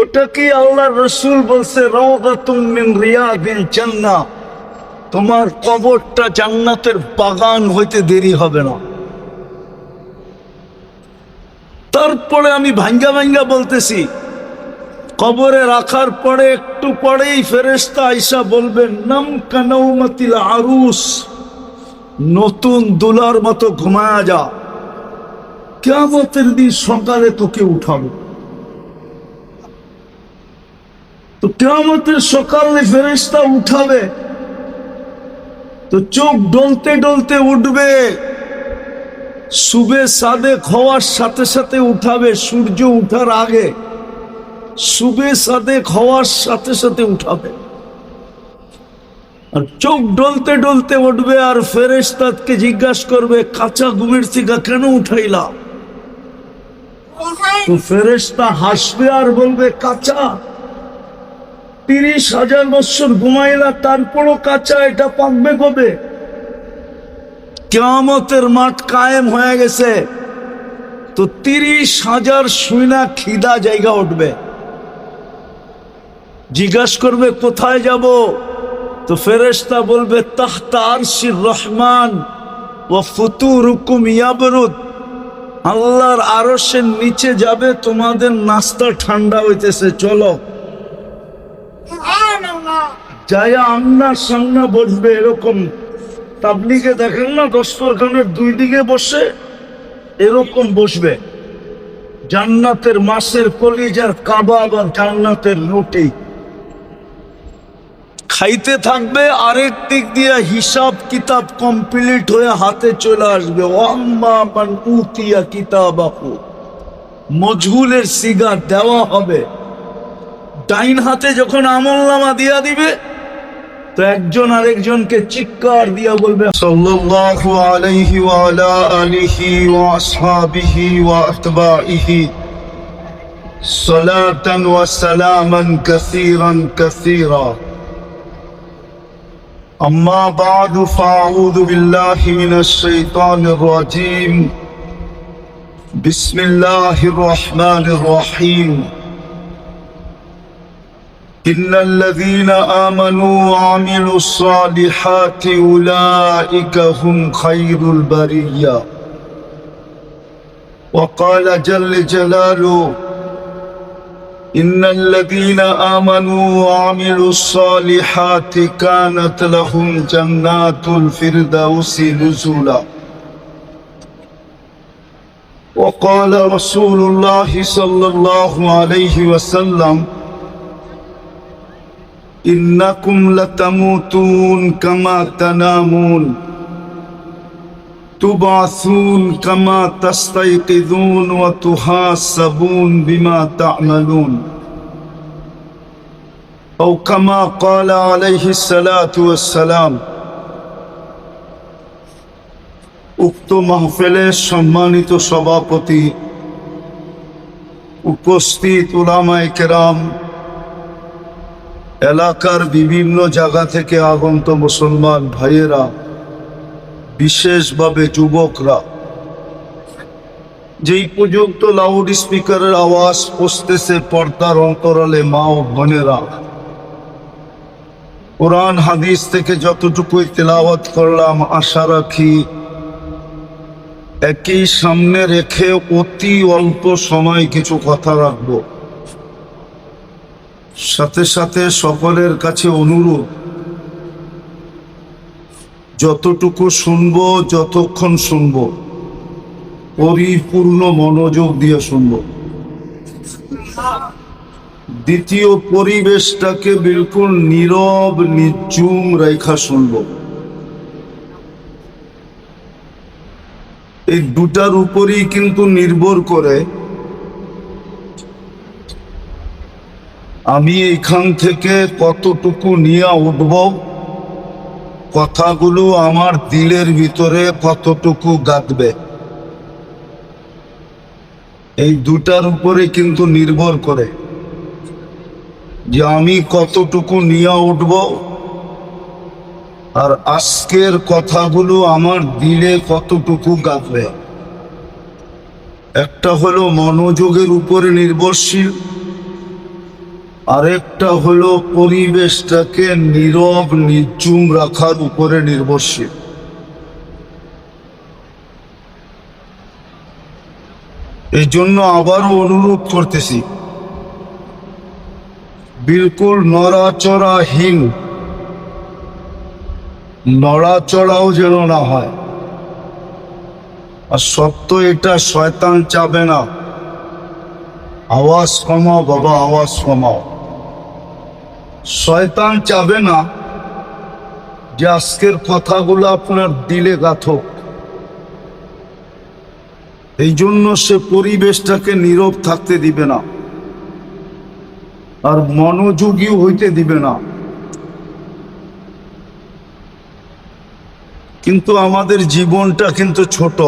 ওটা কি আল্লাহ রসুল বলছে রাউদাতুম মিন রিয়াদিল জান্নাহ, তোমার কবরটা জান্নাতের বাগান হইতে দেরি হবে না। তারপরে আমি ভাঙ্গা ভাঙ্গা বলতেছি, কবরে রাখার পরে একটু পরেই ফেরেশতা আইসা বলবেন নাম কানাউমাতিল আরুস, নতুন দুলার মতো ঘুমায়া যা, কিয়ামতের দিন সকালে তোকে উঠাবো। তো কিয়ামতের সকালে ফেরেশতা উঠাবে, তো চোখ ডলতে ডলতে উঠবে, সুবে সাদেক হওয়ার সাথে সাথে উঠাবে, সূর্য উঠার আগে সুবে সাদেক হওয়ার সাথে সাথে উঠাবে। আর চোখ ডলতে ডলতে উঠবে, আর ফেরেশতাকে জিজ্ঞাসা করবে কাঁচা ঘুমের থেকে কেন উঠাইলা? তো ফেরেশতা হাসবে আর বলবে কাঁচা 30,000 বছর ঘুমাইলা, তারপরও কাঁচা, এটা পাকবে কবে? কিয়ামতের মাঠ কায়েম হয়ে গেছে, তো 30,000 শুইনা খিদা জায়গা উঠবে, জিজ্ঞাসা করবে কোথায় যাব? তো ফেরেশতা বলবে তাহতা আরশির রহমান ওয়া ফুতুরুকুম ইয়াবরুদ, আল্লাহর আরশের নিচে যাবে, তোমাদের নাস্তা ঠান্ডা হইতেছে, চলো। যায়া আন্না সামনা বসবে, এরকম তাবলিগে দেখেন না দস্তরখানের দুই দিকে বসে, এরকম বসবে। জান্নাতের মাছের কলিজার কাবাব আর জান্নাতের রুটি খাইতে থাকবে, আরেক দিক দিয়ে হিসাব কিতাব কমপ্লিট হয়ে হাতে চলে আসবে। ওয়াম্মা মান উতিয়া কিতাবাহু, মজহুলের সিগা দেওয়া হবে। ডাইন হাতে যখন আমলনামা দিয়া দিবে, তো একজন আরেকজনকে চিৎকার দিয়া বলবে সাল্লাল্লাহু আলাইহি ওয়া আলা আলিহি ওয়া আসহাবিহি ওয়া আতবাইহি সালাতান ওয়া সালামান কাসীরান কাসীরা। أما بعد فأعوذ بالله من الشيطان الرجيم. بسم الله الرحمن الرحيم. إن الذين آمنوا وعملوا الصالحات أولئك هم خير البرية. وقال جل جلاله إن الذين آمنوا وعملوا الصالحات كانت لهم جنات الفردوس نزلا. وقال رسول الله صلى الله عليه وسلم إنكم لتموتون كما تنامون تبعثون كما تستيقظون وتحاسبون بما تعملون أو كما قال عليه الصلاة والسلام. উক্ত মাহফিলের সম্মানিত সভাপতি, উপস্থিত উলামায়ে কেরাম, এলাকার বিভিন্ন জায়গা থেকে আগত মুসলমান ভাইয়েরা, বিশেষভাবে যুবকরা, যেই পর্যন্ত লাউড স্পিকারের আওয়াজ পৌঁছতেছে পর্দার অন্তরালে মা ও বোনেরা, কোরআন হাদিস থেকে যতটুকুই তেলাওয়াত করলাম, আশা রাখি একই সামনে রেখে অতি অল্প সময় কিছু কথা রাখবো। সাথে সাথে সকলের কাছে অনুরোধ, যতটুকু শুনবো, যতক্ষণ শুনবো, পরিপূর্ণ মনোযোগ দিয়ে শুনবো। দ্বিতীয়, পরিবেশটাকে বিলকুল নীরব নিঝুম রেখা শুনবো। এই দুটার উপরই কিন্তু নির্ভর করে আমি এইখান থেকে কতটুকু নিয়ে উঠব, কথাগুলো আমার দিলের ভিতরে কতটুকু গাঁথবে। এই দুটার উপরে কিন্তু নির্ভর করে যে আমি কতটুকু নিয়ে উঠব, আর আজকের কথাগুলো আমার দিলে কতটুকু গাঁথবে। একটা হলো মনোযোগের উপরে নির্ভরশীল, আরেকটা হলো পরিবেশটাকে নীরব নির্জুম রাখার উপরে নির্ভরশীল। এই জন্য আবারও অনুরোধ করতেছি, বিলকুল নড়াচড়াহীন, নড়াচড়াও যেন না হয়। আর সত্য এটা, শয়তান চাবে না। আওয়াজ কমাও বাবা, আওয়াজ কমাও। শয়তান চাবে না যে আজকের কথাগুলো আপনার দিলে গাঁথক। এই জন্য সে পরিবেশটাকে নীরব থাকতে দিবে না, আর মনোযোগীও হইতে দিবে না। কিন্তু আমাদের জীবনটা কিন্তু ছোট,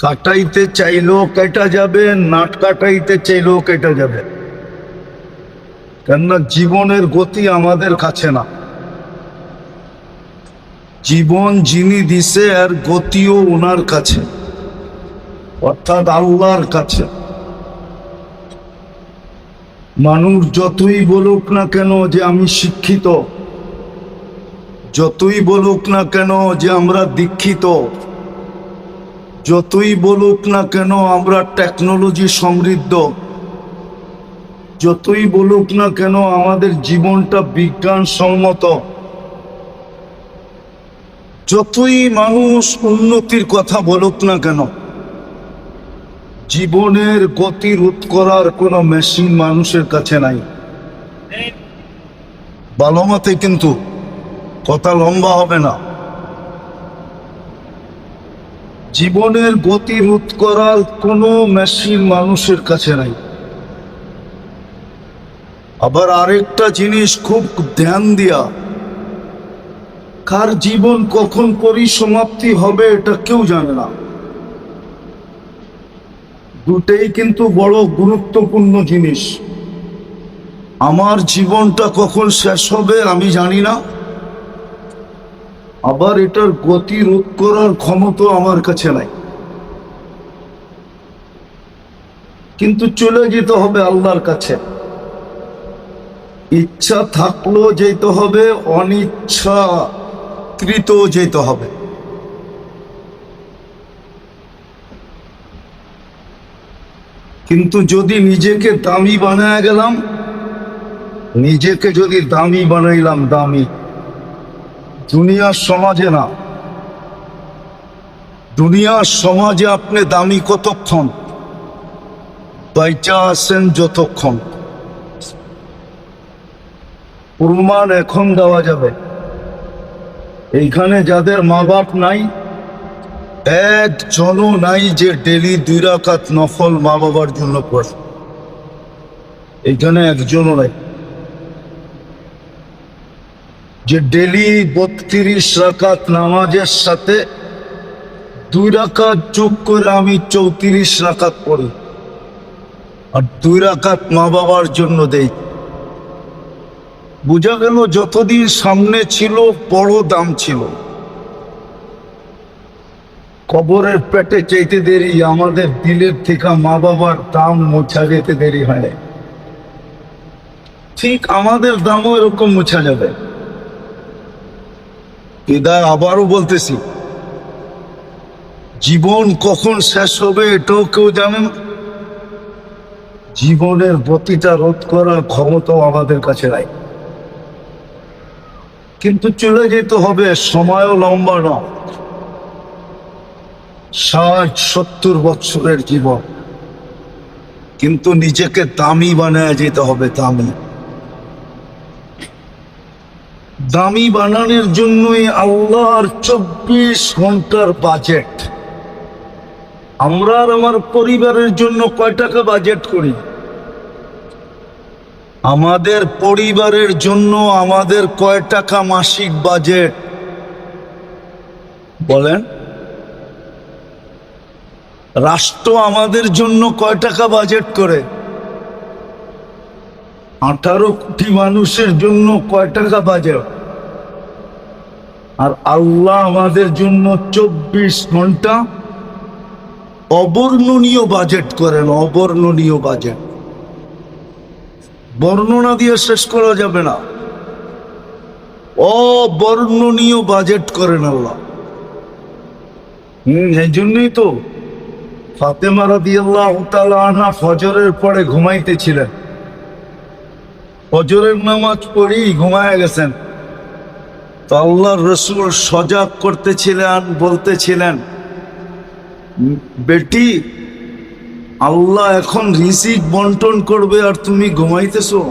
কাটাইতে চাইলেও কেটা যাবে, নাট কাটাইতে চাইলেও কেটে যাবে। কেননা জীবনের গতি আমাদের কাছে না, জীবন যিনি দিছে আর গতিও ওনার কাছে, অর্থাৎ আল্লাহর কাছে। মানুষ যতই বলুক না কেন যে আমি শিক্ষিত, যতই বলুক না কেন যে আমরা দীক্ষিত, যতই বলুক না কেন আমরা টেকনোলজি সমৃদ্ধ, যতই বলুক না কেন আমাদের জীবনটা বিজ্ঞানসম্মত, যতই মানুষ উন্নতির কথা বলুক না কেন, জীবনের গতি রোধ করার কোনো মেশিন মানুষের কাছে নাই। ভালো মতে কিন্তু কথা লম্বা হবে না। জীবনের গতি রোধ করার কোনো মেশিন মানুষের কাছে নাই। আবার আরেকটা জিনিস খুব ধ্যান দিয়া, কার জীবন কখন পরিসমাপ্তি হবে এটা কেউ জানে না। দুটেই কিন্তু বড় গুরুত্বপূর্ণ জিনিস। আমার জীবনটা কখন শেষ হবে আমি জানি না, আবার এটার গতি রোধ করার ক্ষমতা আমার কাছে নাই। কিন্তু চলে যেতে হবে আল্লাহর কাছে। ইচ্ছা থাকলেও যেতে হবে, অনিচ্ছাকৃত যেতে হবে। কিন্তু যদি নিজেকে দামি বানায় গেলাম, নিজেকে যদি দামি বানাইলাম, দামি দুনিয়ার সমাজে না, দুনিয়ার সমাজে আপনি দামি কতক্ষণ? বাইচা আছেন যতক্ষণ। প্রমাণ এখন দেওয়া যাবে। এইখানে যাদের মা বাপ নাই, একজনও নাই যে ডেলি 2 রাকাত নফল মা বাবার জন্য পড়ে। এইখানে একজনও নাই যে ডেলি 32 রাকাত নামাজের সাথে 2 রাকাত যোগ করে আমি 34 রাকাত পড়ি, আর 2 রাকাত মা বাবার জন্য দেই। বোঝা গেল যতদিন সামনে ছিল বড় দাম ছিল। কবরের পেটে চাইতে দেরি, আমাদের দিলের থেকে মা বাবার দাম মোছা যেতে দেরি হয়। ঠিক আমাদের দামও এরকম মোছা যাবে। এদার আবারও বলতেছি, জীবন কখন শেষ হবে এটাও কেউ জানে না। জীবনের গতিটা রোধ করার ক্ষমতাও আমাদের কাছে নাই। কিন্তু চলে যেতে হবে, সময়ও লম্বা না। 60-70 বছরের জীবন, কিন্তু নিজেকে দামি বানায় যেতে হবে। দামি দামি বানানোর জন্যই আল্লাহর 24 ঘন্টার বাজেট। আমরা আর আমার পরিবারের জন্য কয় টাকা বাজেট করি? আমাদের পরিবারের জন্য আমাদের কয় টাকা মাসিক বাজেট বলেন? রাষ্ট্র আমাদের জন্য কয় টাকা বাজেট করে? 18 কোটি মানুষের জন্য কয় টাকা বাজেট? আর আল্লাহ আমাদের জন্য 24 ঘন্টা অবর্ণনীয় বাজেট করেন, অবর্ণনীয় বাজেট। বর্ণনা দিয়ে শেষ করা যাবে না। অবর্ণনীয় বাজেট করেন আল্লাহ। এই জন্যই তো ফাতেমা রাদিয়াল্লাহু তাআলা আনহা ফজরের পরে ঘুমাইতেছিলেন, ফজরের নামাজ পড়েই ঘুমায় গেছেন। তো আল্লাহর রাসূল সজাগ করতেছিলেন, বলতেছিলেন, বেটি, আল্লাহ এখন রিজিক বন্টন করবে আর তুমি ঘুমাইতেছো।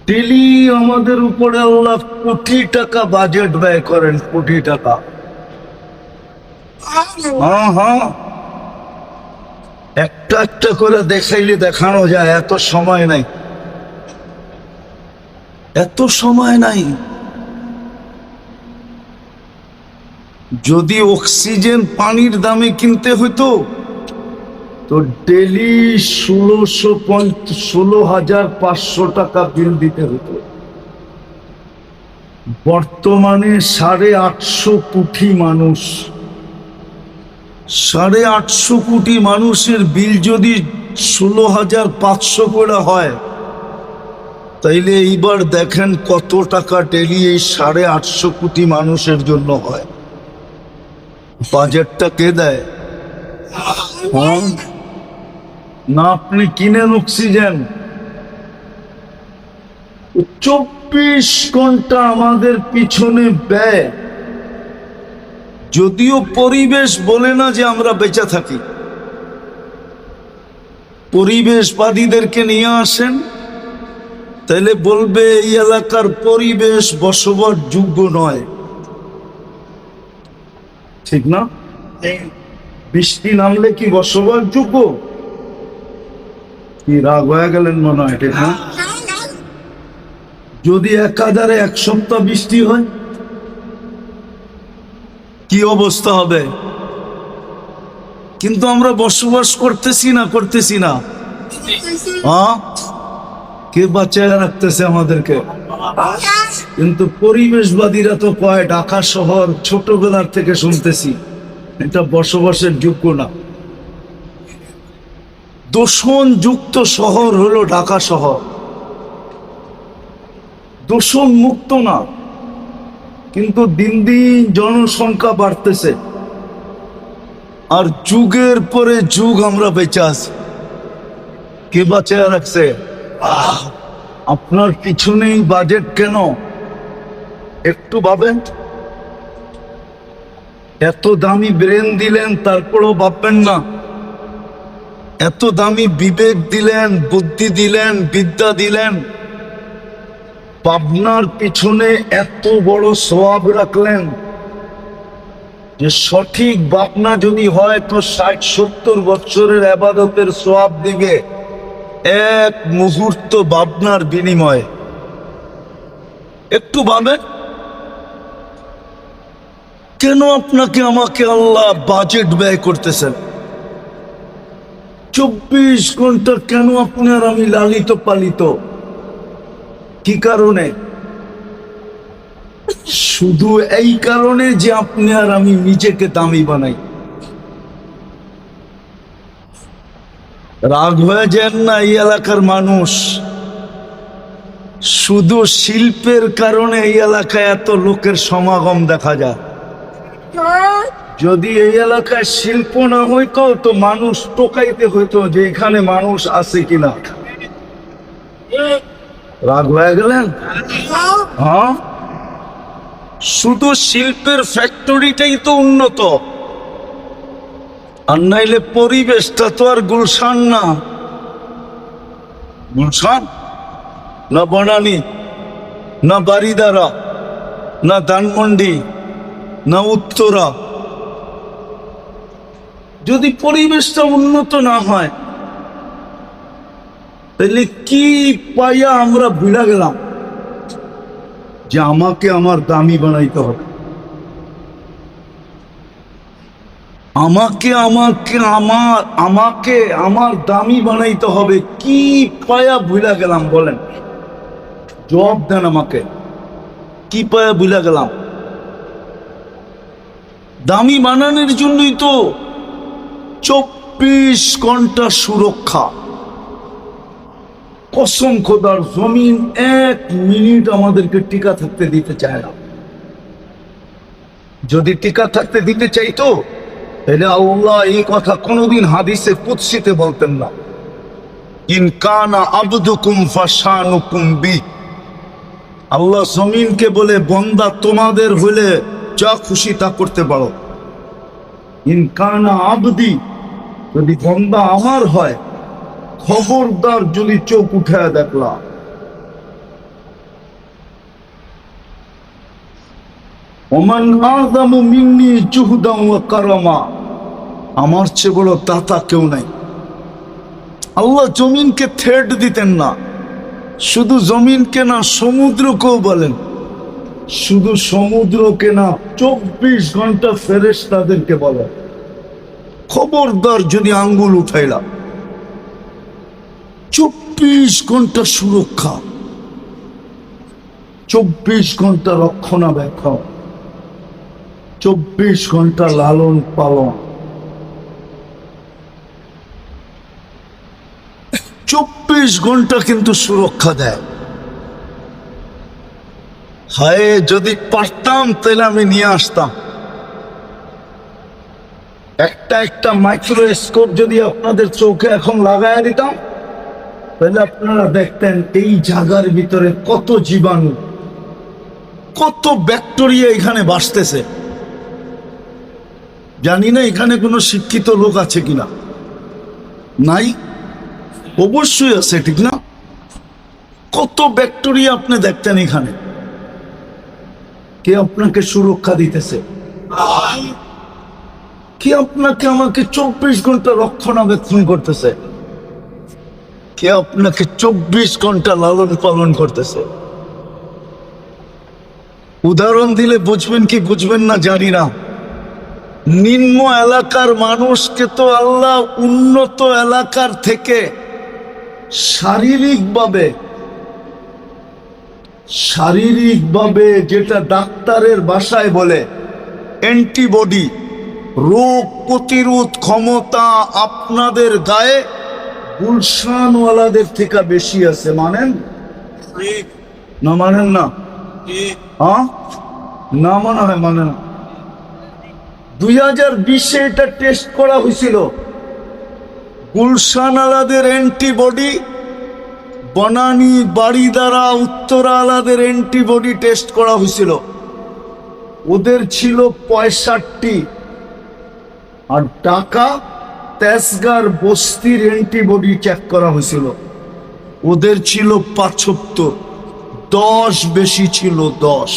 ডেলি আমাদের উপরে আল্লাহ কোটি টাকা বাজেট ব্যয় করেন, কোটি টাকা। হ্যাঁ, একটা একটা করে দেখাইলে দেখানো যায়, এত সময় নাই, এত সময় নাই। যদি অক্সিজেন পানির দামে কিনতে হইতো তো ডেলি 16,500 টাকা বিল দিতে হতো। বর্তমানে 850 কোটি মানুষ, 850 কোটি মানুষের বিল যদি 16,500 করে হয়, তাইলে এইবার দেখেন কত টাকা ডেলি এই 850 কোটি মানুষের জন্য হয়। বাজেটটা কে দেয়? না আপনি কিনেন অক্সিজেন। 24 ঘন্টা আমাদের পিছনে ব্যয়। যদিও পরিবেশ বলে না যে আমরা বেঁচে থাকি, পরিবেশবাদীদেরকে নিয়ে আসেন, তাহলে বলবে এই এলাকার পরিবেশ বসবাস যোগ্য নয়, ঠিক না? বৃষ্টি নামলে কি বসবাস যোগ্য? কি রাগ হয়ে গেলেন মনে হয়, ঠিক না? যদি 1000-এ 1 সপ্তাহ বৃষ্টি হয় কি অবস্থা হবে? কিন্তু আমরা বসবাস করতেছি না। কে বাঁচায় রাখতেছে আমাদেরকে? কিন্তু পরিবেশবাদীরা তো কয় ঢাকা শহর ছোটবেলার থেকে শুনতেছি এটা বসবাসের যোগ্য না। দূষণ যুক্ত শহর হলো ঢাকা শহর, দূষণ মুক্ত না। কিন্তু দিন দিন জনসংখ্যা বাড়তেছে, আর যুগের পরে যুগ আমরা বেঁচে আছি। কে বাঁচায় রাখছে? আপনার পিছনেই বাজেট কেন? একটু ভাবেন। এত দামি ব্রেন দিলেন, তারপরও ভাববেন না। এত দামি বিবেক দিলেন, বুদ্ধি দিলেন, বিদ্যা দিলেন, ভাবনার পিছনে এত বড় সওয়াব রাখলেন যে সঠিক ভাবনা যদি হয় তো 60-70 বছরের ইবাদতের সওয়াব দিবে এক মুহূর্ত ভাবনার বিনিময়ে। একটু ভাবেন, কেন আপনাকে আমাকে আল্লাহ বাজেট ব্যয় করতেছেন? 24 ঘন্টা কেন আপনি আর আমি লালিত পালিত? কি কারণে? শুধু এই কারণে যে আপনি আর আমি নিজেকে দামি বানাই। রাগ হয়ে যান না এই এলাকার মানুষ, শুধু শিল্পের কারণে এই এলাকায় এত লোকের সমাগম দেখা যায়। যদি এই এলাকায় শিল্প না হইতো তো মানুষ টোকাইতে হইতো যে এখানে মানুষ আছে কিনা। রাগ হয়ে গেলেন? হ্যাঁ, শুধু শিল্পের ফ্যাক্টরিটাই তো উন্নত, আর নাইলে পরিবেশটা তো আর গুলশান না। গুলশান না বনানী, না বারিদারা, না ধানমন্ডি, না উত্তরা। যদি পরিবেশটা উন্নত না হয় তাহলে কি পাইয়া আমরা ভুলে গেলাম যে আমাকে আমার দামি বানাইতে হবে? আমাকে আমার দামি বানাইতে হবে। কি পায়া ভুলে গেলাম বলেন? জবাব দেন আমাকে, কি পায়া ভুলে গেলাম? দামি বানানোর জন্যই তো 24 ঘন্টা সুরক্ষা। কসম খোদার, জমিন 1 মিনিট আমাদেরকে টিকা থাকতে দিতে চায় না। যদি টিকা থাকতে দিতে চাইতো তাহলে আল্লাহ এই কথা কোনোদিন হাদিসে কুদসিতে বলতেন না, ইন কানা আবদুকুম ফাশানুকুম বি। আল্লাহ জমিনকে বলে, বন্দা তোমাদের হলে যা খুশি তা করতে পারো। ইন কানা আবদি, যদি বন্দা আমার হয়, খবরদার যদি চোখ উঠায় দেখলা। ওমান আযামু মিন্নি জুহদান ওয়া কারামা, আমার চেয়ে বড় দাতা কেউ নাই। আল্লাহ জমিনকে থ্রেট দিতেন না, শুধু জমিনকে না, সমুদ্রকেও বলেন, শুধু সমুদ্রকে না, 24 ঘন্টা ফেরেশতাদেরকে বলেন, খবরদার যদি আঙ্গুল উঠাইলা। 24 ঘন্টা সুরক্ষা, 24 ঘন্টা রক্ষণাবেক্ষণ, 24 ঘন্টা লালন পালন, 24 ঘন্টা কিন্তু সুরক্ষা দেয়। হায় যদি পারতাম তাহলে আমি নিয়ে আসতাম। একটা মাইক্রোস্কোপ যদি আপনাদের চোখে এখন লাগায় দিতাম, তাহলে আপনারা দেখতেন এই জায়গার ভিতরে কত জীবাণু, কত ব্যাকটেরিয়া এখানে বাসতেছে। জানি না এখানে কোনো শিক্ষিত লোক আছে কিনা। নাই? অবশ্যই আছে, ঠিক না? কত ব্যাকটেরিয়া আপনি দেখতেন এখানে। কে আপনাকে সুরক্ষা দিতেছে? কে আপনাকে আমাকে 24 ঘন্টা রক্ষণাবেক্ষণ করতেছে? কে আপনাকে 24 ঘন্টা লালন পালন করতেছে? উদাহরণ দিলে বুঝবেন কি বুঝবেন না জানি না। নিম্ন এলাকার মানুষকে তো আল্লাহ উন্নত এলাকার থেকে শারীরিকভাবে যেটা ডাক্তারের ভাষায় বলে অ্যান্টিবডি, রোগ প্রতিরোধ ক্ষমতা আপনাদের গায়ে গুলশানওয়ালাদের থেকে বেশি আছে। মানেন না? মানেন না? হ্যাঁ না, মনে হয় মানে না। 2020-এ এটা টেস্ট করা হয়েছিল। গুলশানওয়ালাদের antibody, Banani, বাড়িদারা, Uttara আলাদের antibody test করা হয়েছিল। ওদের ছিল 65, আর ঢাকা তেজগার বস্তির অ্যান্টিবডি চেক করা হয়েছিল, ওদের ছিল 75। 10 বেশি ছিল, 10।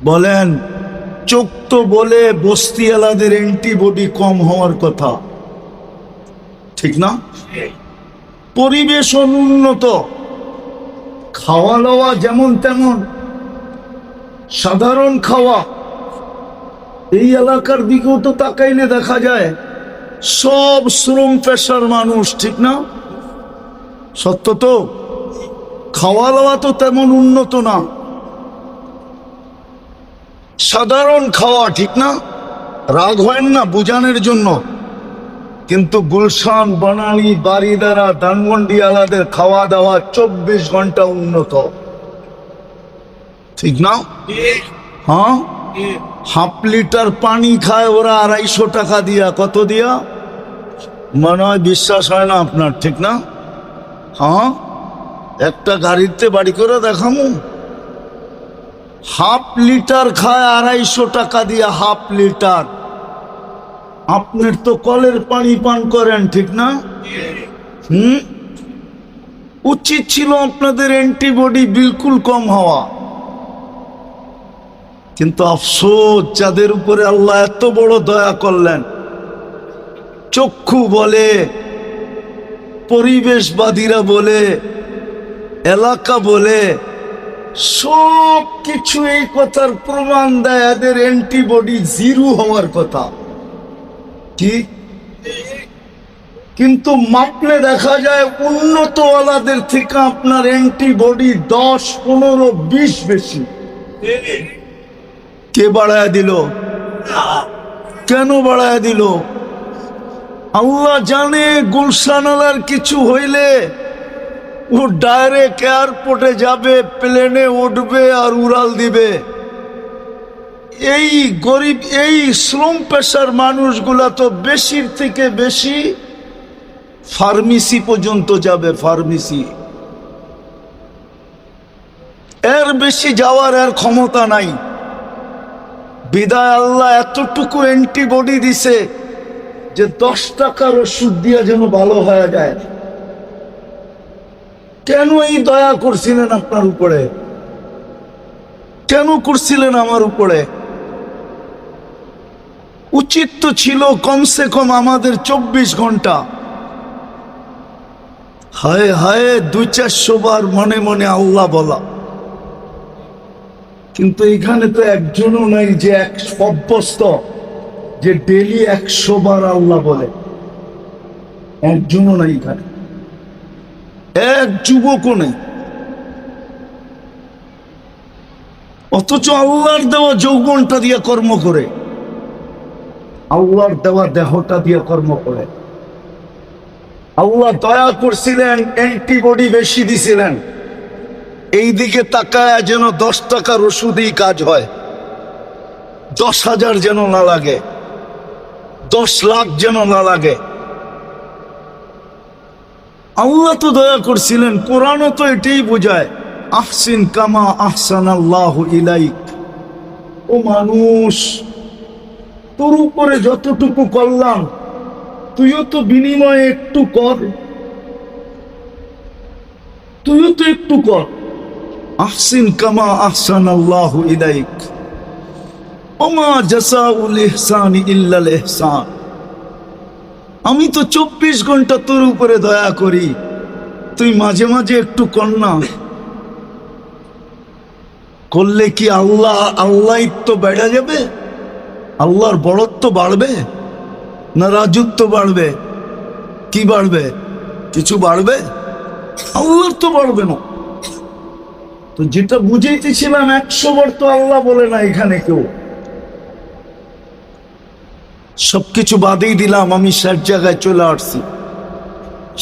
বলেন, চোখ তো বলে বস্তিওয়ালাদের অ্যান্টিবডি কম হওয়ার কথা, ঠিক না? পরিবেশ অনুন্নত, খাওয়া দাওয়া যেমন তেমন, সাধারণ খাওয়া। এই এলাকার দিকেও তো তাকাইলে দেখা যায় সব শ্রম পেশার মানুষ, ঠিক না? সত্য তো। খাওয়া দাওয়া তো তেমন উন্নত না, সাধারণ খাওয়া, ঠিক না? রাগ হয় না বুঝানোর জন্য, কিন্তু গুলশান, বনানী, বাড়িদারা, ধানমন্ডি আলাদের খাওয়া দাওয়া 24 ঘন্টা উন্নত, ঠিক না? হ্যাঁ, হাফ লিটার পানি খায় ওরা 250 টাকা দিয়া। কত দিয়া? মনে হয় বিশ্বাস হয় না আপনার, ঠিক না? হ্যাঁ, একটা গাড়িতে বাড়ি করে দেখামু, হাফ লিটার খায় 250 টাকা দিয়া, হাফ লিটার। আপনার তো কলের পানি পান করেন, ঠিক না? উচিত ছিল আপনাদের অ্যান্টিবডি বিলকুল কম হওয়া। কিন্তু আফসোস, যাদের উপরে আল্লাহ এত বড় দয়া করলেন, চক্ষু বলে, পরিবেশবাদীরা বলে, এলাকা বলে, সব কিছু এই কথার প্রমাণ দেয় এদের অ্যান্টিবডি 0 হওয়ার কথা, ঠিক? কিন্তু মাপলে দেখা যায় উন্নত ওয়ালাদের থেকে আপনার অ্যান্টিবডি 10, 15, 20 বেশি। কে বাড়ায় দিল? কেন বাড়ায় দিল? আল্লাহ জানে গুলশানালার কিছু হইলে ও ডাইরেক্ট এয়ারপোর্টে যাবে, প্লেনে উঠবে আর উড়াল দিবে। এই গরিব, এই শ্রম পেশার মানুষগুলা তো বেশির থেকে বেশি ফার্মেসি পর্যন্ত যাবে, ফার্মেসি। এর বেশি যাওয়ার এর ক্ষমতা নাই। বিদায় আল্লাহ এতটুকু অ্যান্টিবডি দিছে যে 10 টাকার ওষুধ দিয়ে যেন ভালো হয়ে যায়। কেন এই দয়া করছিলেন আপনার উপরে? কেন করছিলেন আমার উপরে? উচিত তো ছিল কমসে কম আমাদের 24 ঘন্টা, হায় হায় 200-400 বার মনে মনে আল্লাহ বলা। কিন্তু এখানে তো একজনও নাই যে অভ্যস্ত যে ডেলি 100 বার আল্লাহ বলে, একজনও নাই এখানে, এক যুবকও নেই। অথচ আল্লাহর দেওয়া যৌবনটা দিয়ে কর্ম করে, আল্লাহর দেওয়া দেহটা দিয়ে কর্ম করে। আল্লাহ দয়া করছিলেন, অ্যান্টিবডি বেশি দিছিলেন। এই দিকে তাকায় যেন 10 টাকার ওষুধেই কাজ হয়, 10,000 যেন না লাগে, 10 লাখ যেন না লাগে। আল্লাহ তো দয়া করছিলেন। কোরআনও তো এটাই বোঝায়, আহসিন কামা আহসানাল্লাহু ইলাইক। ও মানুষ, তোর উপরে যতটুকু করলাম তুইও তো বিনিময়ে একটু কর, তুইও তো একটু কর। আহসিন কামা আহসানাল্লাহু ইলাইক ওমা জাযাউল ইহসানি ইল্লাল ইহসান। আমি তো 24 ঘন্টা তোর উপরে দয়া করি, তুই মাঝে মাঝে একটু কর না। করলে কি আল্লাহিত্ব বেড়ে যাবে? আল্লাহর বড়ত্ব বাড়বে না রাজত্ব বাড়বে? কি বাড়বে? কিছু বাড়বে? আল্লাহর তো বাড়বে না। তো যেটা বুঝাইতেছিলাম, 100 বার তো আল্লাহ বলে না এখানে কেউ। সবকিছু বাদেই দিলাম, আমি শেষ জায়গায় চলে আসছি,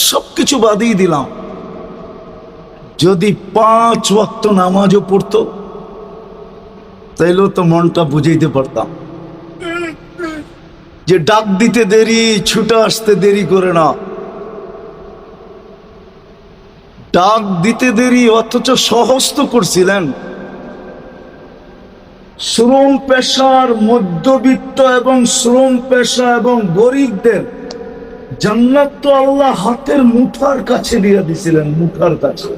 সবকিছু বাদেই দিলাম। যদি 5 ওয়াক্ত নামাজও পড়তো তাইলেও তো মনটা বুঝাইতে পারতাম যে ডাক দিতে দেরি, ছুটে আসতে দেরি করে না। ডাক দিতে দেরি, অথচ সহজ তো করছিলেন। শ্রম পেশার, মধ্যবিত্ত এবং শ্রম পেশা এবং গরিবদের জান্নাত তো আল্লাহ হাতের মুঠার কাছে দিয়ে দিছিলেন, মুঠার কাছে।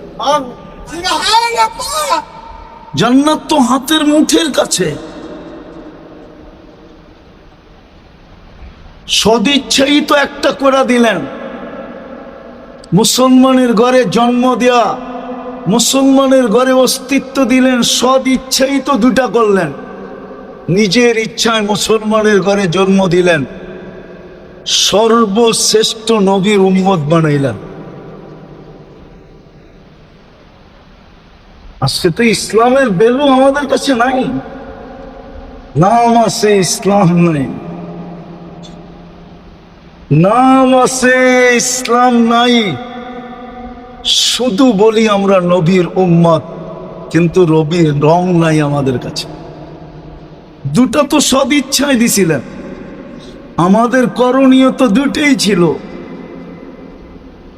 জান্নাত তো হাতের মুঠের কাছে। সদিচ্ছাই তো একটা করে দিলেন। মুসলমানের ঘরে জন্ম দেয়া, মুসলমানের ঘরে অস্তিত্ব দিলেন, সদ ইচ্ছাই তো 2টা করলেন। নিজের ইচ্ছায় মুসলমানের ঘরে জন্ম দিলেন, সর্বশ্রেষ্ঠ নবীর উম্মত বানাইলেন। আজকে তো ইসলামের ভ্যালু আমাদের কাছে নাই, নাম আছে ইসলাম নাই, নাম আছে ইসলাম নাই। শুধু বলি আমরা নবীর উম্মত, কিন্তু নবীর রং নাই আমাদের কাছে। 2টা তো সদিচ্ছায় দিছিলেন। আমাদের করণীয় তো 2টাই ছিল।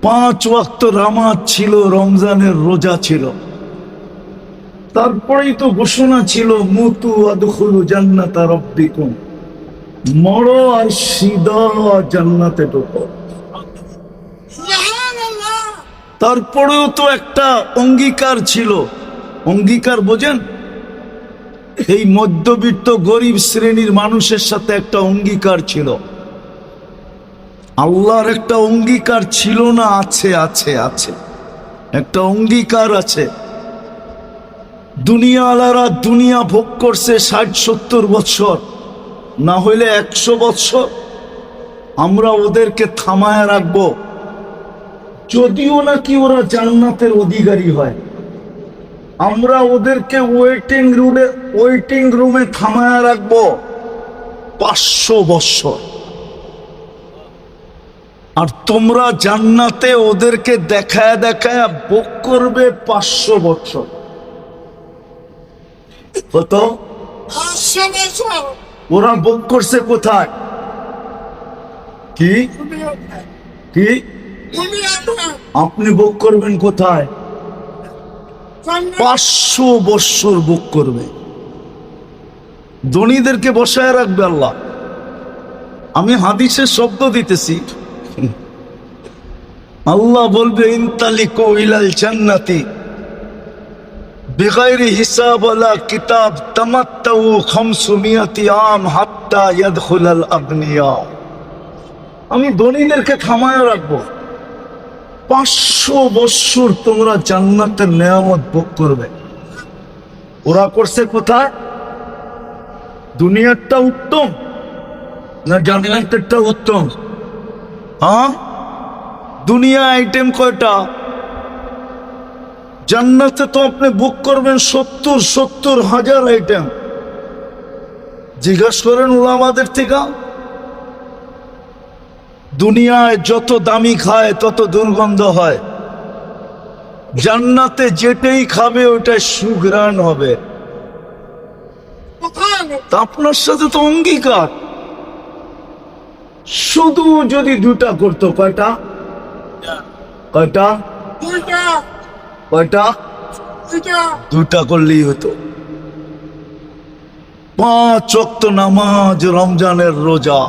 5 ওয়াক্ত নামাজ ছিল, রমজানের রোজা ছিল। তারপরেই তো ঘোষণা ছিল, মুতু আদখুলু জান্নাতা রাব্বিকুম, মরো আর সিধা জান্নাতে ঢোকো। তারপরেও তো একটা অঙ্গীকার ছিল। অঙ্গীকার বোঝেন? এই মধ্যবিত্ত গরিব শ্রেণীর মানুষের সাথে একটা অঙ্গীকার ছিল। আল্লাহর একটা অঙ্গীকার ছিল না? আছে, আছে, আছে, একটা অঙ্গীকার আছে। দুনিয়া আলারা দুনিয়া ভোগ করছে 60-70 বছর, না হইলে 100 বছর। আমরা ওদেরকে থামায় রাখবো, যদিও নাকি ওরা জান্নাতের অধিকারী হয়। আমরা ওদেরকে ওয়েটিং রুমে থামায় রাখবো 500 বছর। আর তোমরা জান্নাতে ওদেরকে দেখায় দেখায় ভোগ করবে 500 বছর। কত? ওরা ভোগ করছে কোথায়? কি কি আপনি ভোগ করবেন কোথায়? 500 বৎসর ভোগ করবে। ধনীদেরকে বসায় রাখবে আল্লাহ। আমি হাদিসের শব্দ দিতেছি, আল্লাহ বলবে ইনতালিকু ইলাল জান্নাতি বিগাইরি হিসাব ওয়ালা কিতাব তামাত্তাউ 500 আম হাত্তা ইয়াদখুলাল আগনিয়া। আমি ধনীদেরকে থামায় রাখবো, 500 বৎসর তোমরা জান্নাতের নেয়ামত ভোগ করবে। ওরা করছে কোথায়? দুনিয়ারটা উত্তম না জান্নাতেরটা উত্তম? হ্যাঁ, দুনিয়া আইটেম কয়টা? জান্নাতে তো আপনি বুক করবেন 70,000 আইটেম। জিজ্ঞাসা করেন উলামাদের থেকে, দুনিয়ায় যত দামি খায় তত দুর্গন্ধ হয়, জান্নাতে যেটাই খাবে ওটা সুঘ্রাণ হবে। তা আপনার সাথে তো অঙ্গীকার। শুধু যদি 2টা করতো, কয়টা? কয়টা? কয়টা? 2টা করলেই হতো। 5 ওয়াক্ত নামাজ, রমজানের রোজা,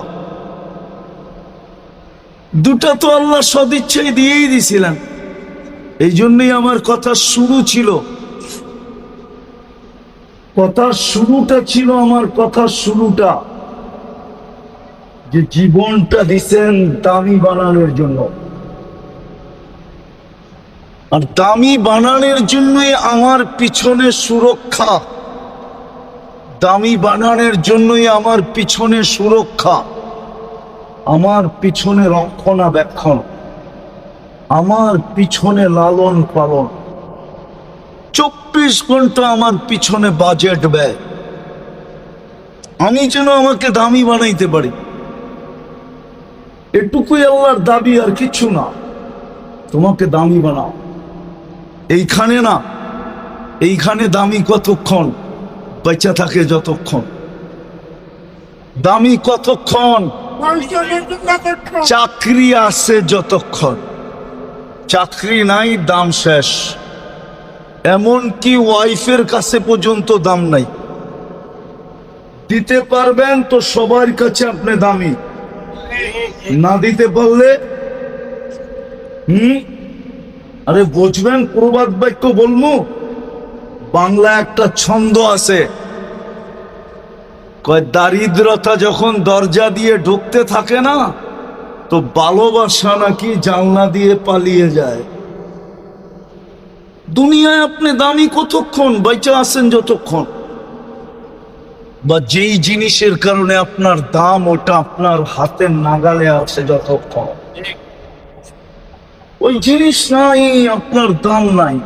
2টা তো আল্লাহ সদিচ্ছায় দিয়েই দিছিলেন। এই জন্যই আমার কথা শুরু ছিল, কথার শুরুটা ছিল, আমার কথার শুরুটা যে জীবনটা দিছেন দামি বানানোর জন্য। আর দামি বানানোর জন্যই আমার পিছনে সুরক্ষা, দামি বানানোর জন্যই আমার পিছনে সুরক্ষা, আমার পিছনে রক্ষণাবেক্ষণ, আমার পিছনে লালন পালন, 24 ঘন্টা আমার পিছনে বাজেট ব্যয়। আমি যেন আমাকে দামি বানাইতে পারি, এটুকুই আল্লাহর দাবি, আর কিছু না। তোমাকে দামি বানাও। এইখানে না, এইখানে দামি কতক্ষণ? বেঁচে থাকে যতক্ষণ। দামি কতক্ষণ? চাকরি আছে যতক্ষণ। চাকরি নাই, দাম শেষ। এমনকি ওয়াইফের কাছে পর্যন্ত দাম নাই। দিতে পারবেন তো সবার কাছে আপনি দামি, না দিতে পারলে আরে বুঝবেন। প্রবাদ বাক্য বলবো, বাংলা একটা ছন্দ আছে, কয় দারিদ্রতা যখন দরজা দিয়ে ঢুকতে থাকে না, তো ভালোবাসা নাকি জানলা দিয়ে পালিয়ে যায়। দুনিয়ায় আপনি দামি কতক্ষণ? বেঁচে আছেন যতক্ষণ, বা যেই জিনিসের কারণে আপনার দাম, ওটা আপনার হাতের নাগালে আছে যতক্ষণ। ওই জিনিস নাই, আপনার দাম নাই।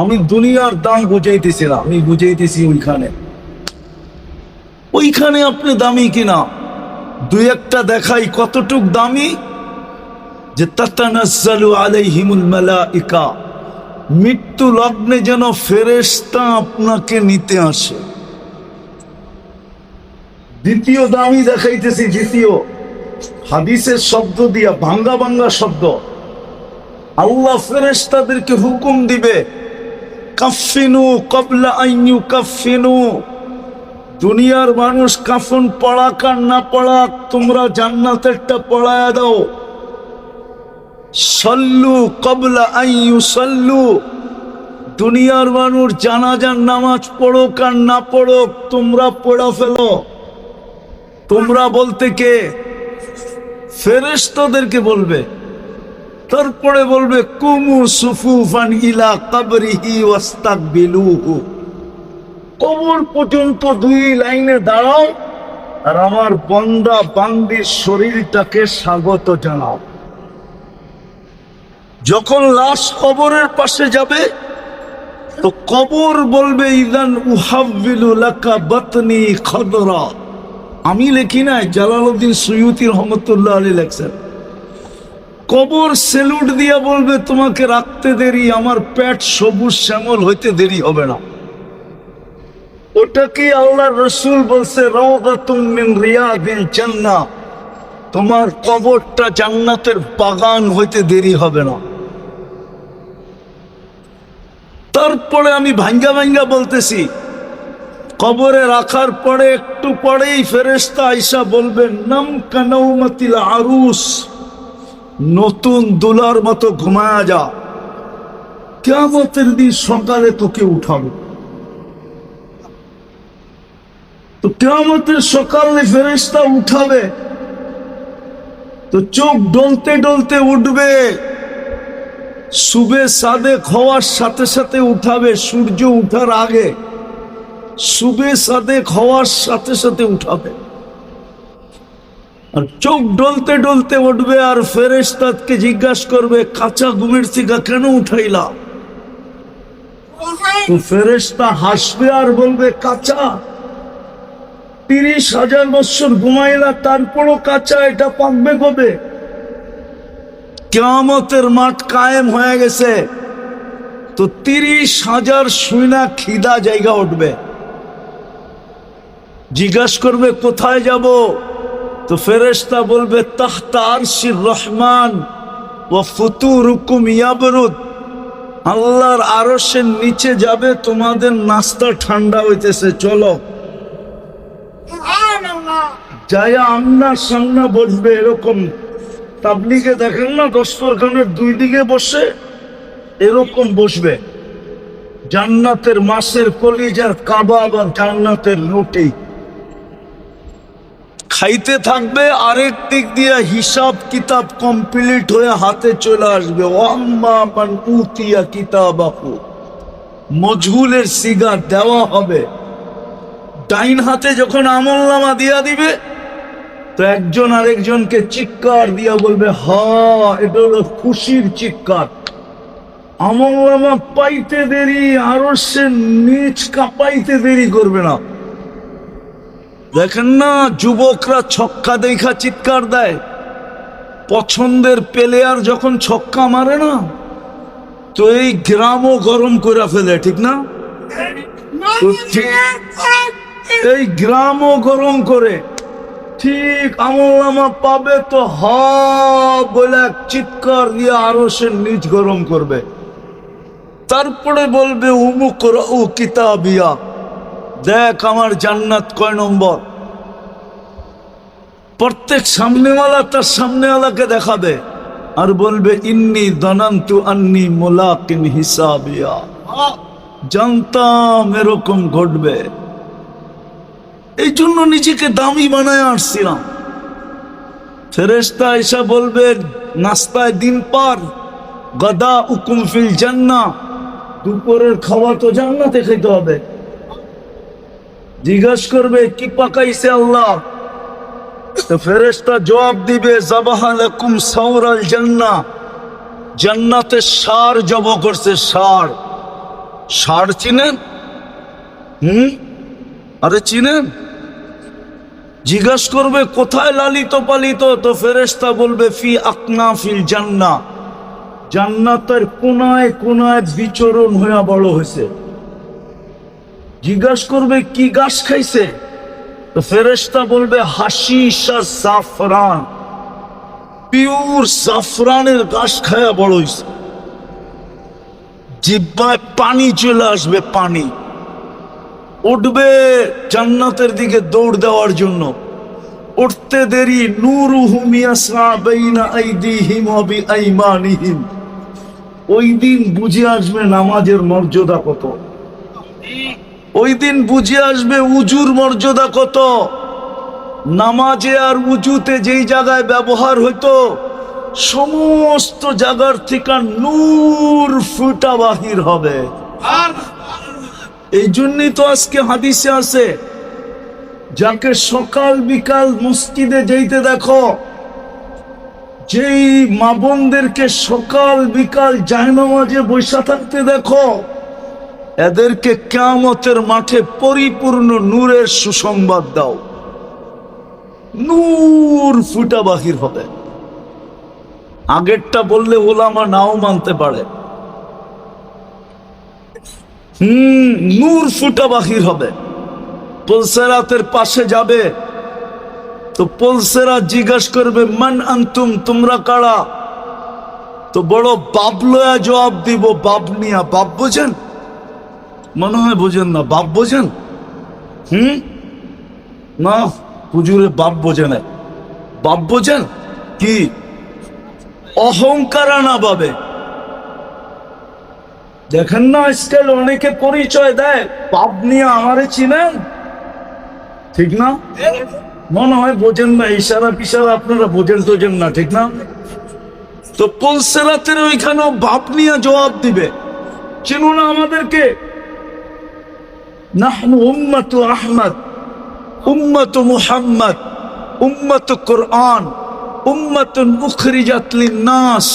আমি দুনিয়ার দাম বুঝাইতেছি না, আমি বুঝাইতেছি ওইখানে, ওইখানে আপনি দামি কিনা। 2-1টা দেখাই কতটুক দামি। যে তাতানাজ্জালু আলাইহিমুল মালাইকা, মৃত্যু লগ্নে যেন ফেরেশতা আপনাকে নিতে আসে। দ্বিতীয় দামি দেখাইতেছি, দ্বিতীয় হাদিসের শব্দ দিয়া, ভাঙ্গা ভাঙ্গা শব্দ। আল্লাহ ফেরেশতাদেরকে হুকুম দিবে, কাফিনু ক্বাবলা আন ইউকাফিনু। দুনিয়ার মানুষ কাফন পড়াক আর না পড়াক, তোমরা জান্নাতেরটা পড়ায়া দাও। সাল্লু ক্বাবলা আন ইউসাল্লু। দুনিয়ার মানুষ জানাজার নামাজ পড়ুক আর না পড়ুক, তোমরা পড়া ফেলো। তোমরা বলতে কে? ফেরেশতাদেরকে বলবে। তারপরে বলবে কুমু সুফুফান ইলা কবরিহি ওয়াস্তাকবিলুহু। কবর পর্যন্ত 2 লাইনে দাঁড়াও আর আমার বান্দা বান্দির শরীরটাকে স্বাগত জানাও। যখন লাশ কবরের পাশে যাবে, তো কবর বলবে ইদান উহাব্বিলু লাকা বাতনি খদরা। আমি লিখি নাই, জালালউদ্দিন সুয়ুতী রহমতুল্লাহ আলাইহি লেখছেন। কবর সেলুট দিয়া বলবে তোমাকে রাখতে দেরি, আমার পেট সবুজ শ্যামল হইতে দেরি হবে না। ওটাকে আল্লাহ রসুল বলছে রাওদাতুম মিন রিয়াদিল জান্নাহ, তোমার কবরটা জান্নাতের বাগান হইতে দেরি হবে না। তারপরে আমি ভাঙ্গা ভাঙ্গা বলতেছি, কবরে রাখার পরে একটু পরেই ফেরেশতা আইসা বলবেন নাম কানাউমাতিল আরুস, নতুন দুলার মতো ঘুমায়া যা, কিয়ামতের দিন সকালে তোকে উঠাবে। তো কিয়ামতের সকালে ফেরেশতা উঠাবে, তো চোখ ডলতে ডলতে উঠবে, সুবে সাদেক হওয়ার সাথে সাথে উঠাবে, সূর্য উঠার আগে সুবে সাদেক হওয়ার সাথে সাথে উঠাবে। আর চোখ ডলতে ডলতে উঠবে, আর ফেরেশতাকে জিজ্ঞাসা করবে কাঁচা ঘুমের থেকে কেন উঠাইলা? তো ফেরেশতা হাসবে আর বলবে কাঁচা 30,000 বছর ঘুমাইলা, তারপরও কাঁচা, এটা পাকবে কবে? কিয়ামতের মাঠ কায়েম হয়ে গেছে, তো 30,000 শুইনা খিদা জায়গা উঠবে। জিজ্ঞাসা করবে কোথায় যাব? তো ফেরেশতা বলবে তাহতা আরশির রহমান ওয়া ফুতুরুকুম ইয়াবরুদ, আল্লাহর আরশের নিচে যাবে, তোমাদের নাস্তা ঠান্ডা হইতেছে, চলো। যায়া আমনার সামনা বসবে, এরকম তাবলিগে দেখেন না দস্তরখানের দুই দিকে বসে, এরকম বসবে। জান্নাতের মাছের কলিজার কাবাব আর জান্নাতের রুটি খাইতে থাকবে, আরেক দিক দিয়ে হিসাব কিতাব কমপ্লিট হয়ে হাতে চলে আসবে। ওয়াম্মা মান উতিয়া কিতাবাহু, মজহুলের সিগার দেওয়া হবে। ডাইন হাতে যখন আমলনামা দিয়া দিবে, তো একজন আরেকজনকে চিৎকার দিয়া বলবে হ্যাঁ, এটা হলো খুশির চিৎকার। আমলনামা পাইতে দেরি, আরো সে নিচ কাঁপাইতে দেরি করবে না। দেখেন না যুবকরা ছক্কা দেখা চিৎকার দেয়, পছন্দের প্লেয়ার যখন ছক্কা মারে না, তো এই গ্রামও গরম করে ফেলে, ঠিক না? এই গ্রামও গরম করে, ঠিক আমলনামা পাবে তো হা বলে চিৎকার দিয়ে আরো সে নিচ গরম করবে। তারপরে বলবে উমুক রাউ কিতাবিয়া, দেখ আমার জান্নাত কয় নম্বর। প্রত্যেক সামনেওয়ালা তার সামনেওয়ালাকে দেখাবে আর বলবে ইন্নী দনান্তু আন্নী মুলাকিন হিসাবিয়া, জানতাম এরকম ঘটবে, এই জন্য নিজেকে দামি বানায় আসছিলাম। ফেরেশতা এসে বলবে নাস্তায় দিন পার, গাদা উকুম ফিল জান্নাহ, দুপুরের খাওয়া তো জান্নাতে খেতে হবে। জিজ্ঞাসা করবে কি পাকাইছে আল্লাহ? তো ফেরেশতা জবাব দিবে যাবাহা লাকুম সাওরাল জান্নাহ, জান্নাতে ষাঁড় জব করছে। ষাঁড়, ষাঁড় চিনেন? আরে চিনেন? জিজ্ঞাসা করবে কোথায় লালিত পালিত? তো ফেরেশতা বলবে ফি আকনাফিল জান্নাহ, জান্নাতের কোনায় কোনায় বিচরণ হয়ে বড় হয়েছে। জিজ্ঞাসা করবে কি গাছ খাইছে? তো ফেরেশতা বলবে হাশিশ আর জাফরান, পিওর জাফরানের গাছ খায়া বড় হয়েছে। জিহ্বায় পানি চলে আসবে, পানি উঠবে জান্নাতের দিকে দৌড় দেওয়ার জন্য। উঠতে দেরি নূরুহুম ইয়াসআ বাইনা আইদিহিম ওয়া বিআইমানিহিম, ওই দিন বুঝে আসবে নামাজের মর্যাদা কত, ওই দিন বুঝে আসবে উজুর মর্যাদা কত। নামাজে আর উজুতে যেই জায়গায় ব্যবহার হইতো, সমস্ত জায়গার থেকে নূর ফুটা বাহির হবে। এই জন্যই তো আজকে হাদিসে আছে, যাকে সকাল বিকাল মসজিদে যেতে দেখো, যেই মা বোনদেরকে সকাল বিকাল জায়নামাজে বসে থাকতে দেখো, এদেরকে কিয়ামতের মাঠে পরিপূর্ণ নূরের সুসংবাদ দাও, নূর ফুটা বাহির হবে। আগেরটা বললে ওলামা নাও মানতে পারে। নূর ফুটা বাহির হবে। পুলসেরাতের পাশে যাবে তো পুলসেরাত জিজ্ঞাসা করবে মান আনতুম, তোমরা কারা? তো বড় বাপ লয়া জবাব দিব, বাপ নিয়া। বাপ বোঝেন? মনে হয় বোঝেন না। বাপ বোঝেন? না, হুজুরে বাপ বোঝে না। বাপ বোঝেন কি? অহংকার না পাবে। দেখেন না আজকাল অনেকে পরিচয় দেয় বাপ নিয়ে, আমারে চিনেন, ঠিক না? মনে হয় বোঝেন না, ইশারা পিশারা আপনারা বোঝেন না, ঠিক না? তো পুলসেরাতের ওইখানেও বাপ নিয়ে জবাব দিবে, চিনো না আমাদেরকে? নাহনু উম্মাতু আহমদ, উম্মাতু মুহাম্মদ, উম্মাতু কুরআন, উম্মাতুন উখরিজাত লিন-নাস,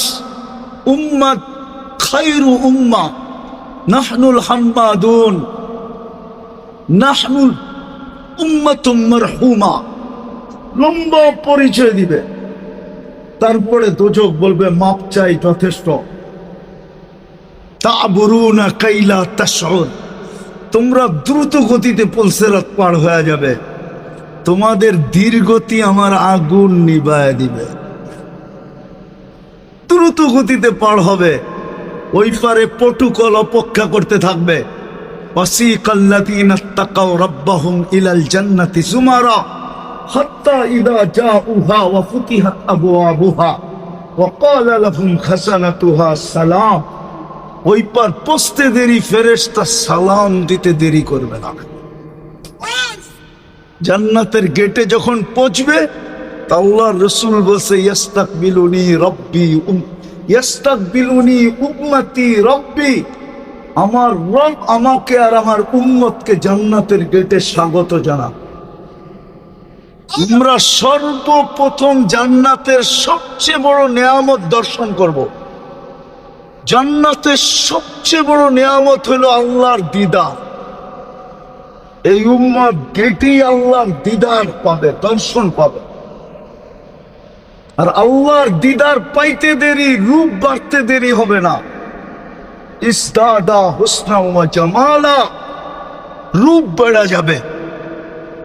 উম্মাত খায়রু উম্মাহ, নাহনুল হাম্মাদুন, নাহনুল উম্মাতুম মারহুমা। লম্বা পরিচয় দিবে। তারপরে দোজখ বলবে মাপ চাই, যথেষ্ট। তা'বুরুনা কাইলা তাশউর, তোমরা দ্রুত গতিতে পুলসেরাত পার হয়ে যাবে, তোমাদের ধীরগতি আমার আগুন নিভায় দিবে। দ্রুত গতিতে পার হবে। ওই পারে প্রটোকল অপেক্ষা করতে থাকবে। ওয়াসিকাল্লাযীনা তাকাউ রাব্বাহুম ইলাল জান্নাতি যুমারা হাত্তা ইযা জাউহা ওয়া ফুতিহাত আবওয়াবুহা ওয়া ক্বালা লাহুম খাযানাতুহা সালাম। ওই পার পৌঁছতে দেরি, ফেরেশতা সালাম দিতে দেরি করবে না। জান্নাতের গেটে যখন পৌঁছবে তা আল্লাহর রাসূল বলছে ইস্তাকবিলুনি রাব্বি, ইস্তাকবিলুনি উম্মতি রাব্বি, আমার রব আমাকে আর আমার উম্মতকে জান্নাতের গেটে স্বাগত জানান। আমরা সর্বপ্রথম জান্নাতের সবচেয়ে বড় নেয়ামত দর্শন করব। জান্নাতের সবচেয়ে বড় নেয়ামত হলো আল্লাহর দিদার। এই উম্মত গেটেই আল্লাহর দিদার পাবে, দর্শন পাবে। আর আল্লাহর দিদার পাইতে দেরি, রূপ বাড়তে দেরি হবে না। ইসদাদা হুসনা ওয়া জামালা, রূপ বেড়ে যাবে।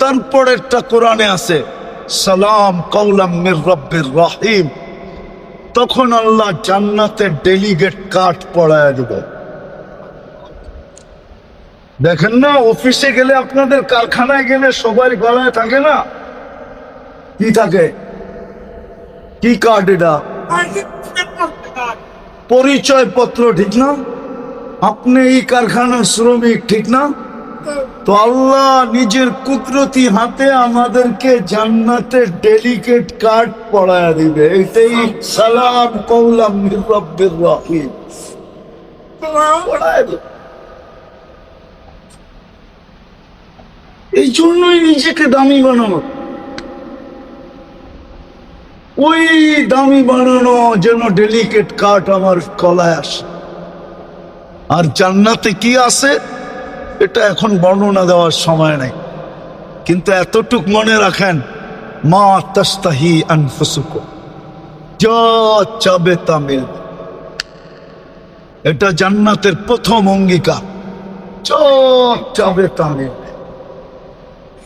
তারপরেরটা কোরআনে আছে সালাম কাওলাম মির রাব্বির রহিম। তখন আল্লাহ জান্নাতের ডেলিগেট কার্ড পড়ায় দেবে। দেখেন না, অফিসে গেলে, আপনাদের কারখানায় গেলে সবার গলায় থাকে না, কি থাকে? কি কার্ড? এটা পরিচয় পত্র, ঠিক না? আপনি এই কারখানার শ্রমিক, ঠিক না? তো আল্লাহ নিজের কুদরতি হাতে আমাদেরকে জান্নাতের ডেলিগেট কার্ড পড়ায় দিবে। এটাই সালাম কাওলাম মির রাব্বির রহিম পড়ায় দিবে। এই জন্যই নিজেকে দামি বানানো। ওই দামি বানানো যেন ডেলিগেট কার্ড আমার গলায় আসে। আর জান্নাতে কি আছে এটা এখন বর্ণনা দেওয়ার সময় নেই, কিন্তু এতটুক মনে রাখেন, মা তাস্তাহি আনফুসুকুম, যা চাবে তা মিলবে। এটা জান্নাতের প্রথম অঙ্গীকার, যা চাবে তা মিলবে।